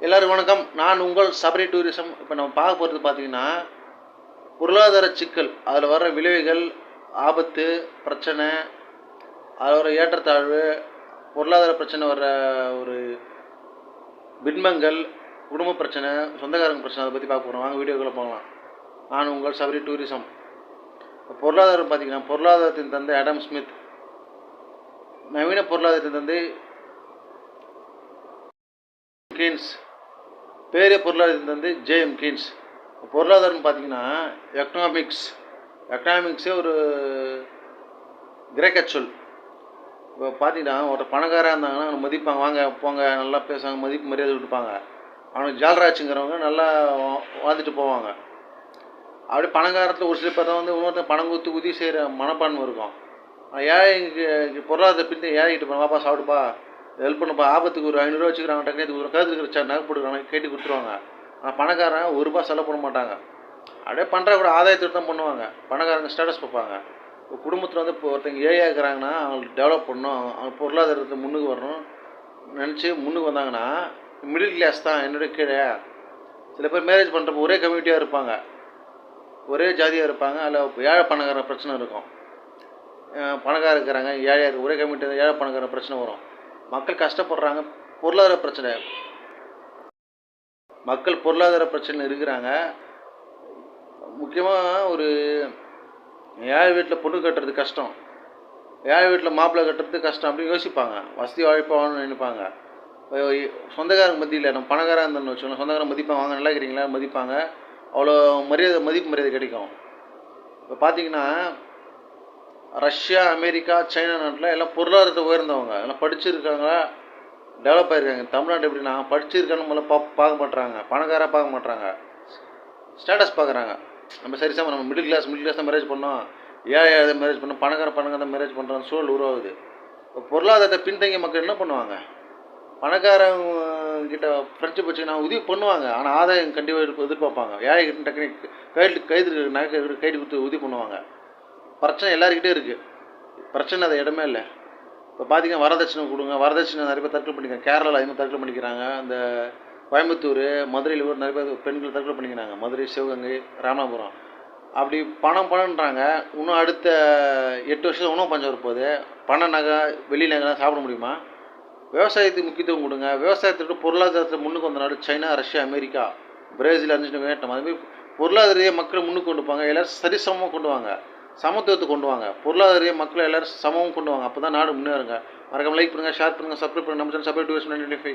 எல்லாருக்கும் வணக்கம். நான் உங்கள் சபரி டூரிசம். இப்போ நம்ம பார்க்க போகிறது பார்த்தீங்கன்னா, பொருளாதார சிக்கல், அதில் வர விளைவுகள், ஆபத்து, பிரச்சனை, அதில் வர ஏற்றத்தாழ்வு, பொருளாதார பிரச்சனை வர்ற ஒரு பின்பங்கள், குடும்ப பிரச்சனை, சொந்தக்காரங்க பிரச்சனை, அதை பற்றி பார்க்க போகிறோம். வாங்க வீடியோக்குள்ளே போகலாம். நான் உங்கள் சபரி டூரிசம். பொருளாதாரம் பார்த்தீங்கன்னா, பொருளாதாரத்தின் தந்தை ஆடம் ஸ்மித், நவீன பொருளாதாரத்தின் தந்தை கீன்ஸ், பேரிய பொருளாதாரத்தின் தந்தை ஜேஎம் கீன்ஸ். பொருளாதாரம்னு பார்த்தீங்கன்னா எக்கனாமிக்ஸே ஒரு கிரேக்க சொல். இப்போ பார்த்தீங்கன்னா ஒரு பணக்காராக இருந்தாங்கன்னா அவங்க மதிப்பாங்க, வாங்க போங்க, நல்லா பேசுவாங்க, மதிப்பு மரியாதை கொடுப்பாங்க. அவனுக்கு ஜால்ராச்சுங்கிறவங்க நல்லா வாழ்ந்துட்டு போவாங்க. அப்படி பணக்காரத்தில் ஒரு சில பேர் தான் இன்னொருத்தர் பணம் கொடுத்து உதவி செய்கிற மனப்பான்மை இருக்கும். ஏழைக்கு பொருளாதாரத்தை பின்னி ஏழைக்கிட்டு போன, வாப்பா சாப்பிடுப்பா, ஹெல்ப் பண்ணுப்பா, ஆபத்துக்கு ஒரு 500 வச்சுக்கிறாங்க, டக்குனு கருத்துக்கிற நகை போட்டுக்கிறாங்க, கேட்டு கொடுத்துருவாங்க. ஆனால் பணக்காரன் ₹1 செலவு பண்ண மாட்டாங்க. அப்படியே பண்ணுற கூட ஆதாயத்துக்கு தான் பண்ணுவாங்க. பணக்காரங்க ஸ்டேட்டஸ் பார்ப்பாங்க. இப்போ குடும்பத்தில் இப்போ ஒருத்தங்க ஏழையாக இருக்கிறாங்கன்னா அவங்களுக்கு டெவலப் பண்ணணும், அவங்க பொருளாதாரத்தை முன்னுக்கு வரணும் நினச்சி முன்னுக்கு வந்தாங்கன்னா, மிடில் கிளாஸ் தான் என்னுடைய கீழே. சில பேர் மேரேஜ் பண்ணுறப்போ ஒரே கம்யூனிட்டியாக இருப்பாங்க, ஒரே ஜாதியாக இருப்பாங்க. அதில் ஏழை பணக்கார பிரச்சனை இருக்கும். பணக்காரர் இருக்கிறாங்க, ஏழையாக ஒரே கம்யூனிட்டி, ஏழை பணக்கார பிரச்சனை வரும். மக்கள் கஷ்டப்படுறாங்க, பொருளாதார பிரச்சனை, மக்கள் பொருளாதார பிரச்சனை இருக்கிறாங்க. முக்கியமாக ஒரு ஏழை வீட்டில் பொண்ணு கட்டுறது கஷ்டம், ஏழை வீட்டில் மாப்பிள்ளை கட்டுறது கஷ்டம் அப்படின்னு யோசிப்பாங்க. வசதி வாய்ப்பாகணும்னு நினைப்பாங்க. சொந்தக்காரங்க மத்தியில் நம்ம பணக்காராக இருந்தோம்னு வச்சுக்கோங்க, சொந்தக்காரங்க மதிப்பாங்க, வாங்க நல்லா இருக்கிறீங்களா மதிப்பாங்க, அவ்வளோ மதிப்பு மரியாதை கிடைக்கும். இப்போ பார்த்தீங்கன்னா ரஷ்யா, அமெரிக்கா, சைனா நாட்டில் எல்லாம் பொருளாதாரத்தை உயர்ந்தவங்க, எல்லாம் படிச்சிருக்காங்க, டெவலப் ஆகிருக்காங்க. தமிழ்நாடு எப்படின்னா படிச்சிருக்கான்னு முதல்ல பார்க்க மாட்டுறாங்க, பணக்காராக பார்க்க மாட்டுறாங்க, ஸ்டேட்டஸ் பார்க்குறாங்க. நம்ம சரிசாம நம்ம மிடில் கிளாஸ் தான் மேரேஜ் பண்ணோம், ஏழை மேரேஜ் பண்ணோம், பணக்கார தான் மேரேஜ் பண்ணுறாங்க, சூழல் உருவாகுது. இப்போ பொருளாதாரத்தை பின்தங்கிய மக்கள் என்ன பண்ணுவாங்க, பணக்காரங்கிட்ட ஃப்ரெண்ட்ஷிப் வச்சுக்கினா உதவி பண்ணுவாங்க, ஆனால் ஆதாயம் கண்டிப்பாக எதிர்பார்ப்பாங்க. ஏழைகிட்ட டக்குனு கைது நகை கைடு கொடுத்து உதவி பண்ணுவாங்க. பிரச்சனை எல்லாருக்கிட்டே இருக்குது, பிரச்சனை அது இடமே இல்லை. இப்போ பார்த்தீங்கன்னா வரதட்சணை கொடுங்க, வரதட்சணை நிறைய பேர் தற்கொலை பண்ணிக்கிறாங்க. கேரளாவில் அதிகமாக தற்கொலை பண்ணிக்கிறாங்க. அந்த கோயம்புத்தூர், மதுரையில் கூட நிறைய பேர் பெண்கள் தற்கொலை பண்ணிக்கிறாங்க. மதுரை, சிவகங்கை, ராமநாதபுரம். அப்படி பணம்ன்றாங்க. இன்னும் அடுத்த 8 வருஷம் உணவு பஞ்சம் வரப்போகுது. பண நகை, வெளி நகைலாம் சாப்பிட முடியுமா? விவசாயத்துக்கு முக்கியத்துவம் கொடுங்க. விவசாயத்துக்கு பொருளாதாரத்தை முன்னுக்கு வந்த நாடு China, Russia, America, Brazil, Argentina, Vietnam. அதுமாதிரி பொருளாதார மக்களை முன்னுக்கு கொண்டு போங்க. எல்லோரும் சரிசமமாக கொண்டு வாங்க, சமத்துவத்தை கொண்டு வாங்க. பொருளாதார மக்களை எல்லோரும் சமமாக கொண்டு வாங்க. அப்போ தான் நாடு முன்னேறுங்க. மறக்காம லைக் பண்ணுங்கள், ஷேர் பண்ணுங்கள், சப்ஸ்கிரைப் பண்ணுங்கள். நம்ம சேனல் சப்ஸ்கிரைப் 2025.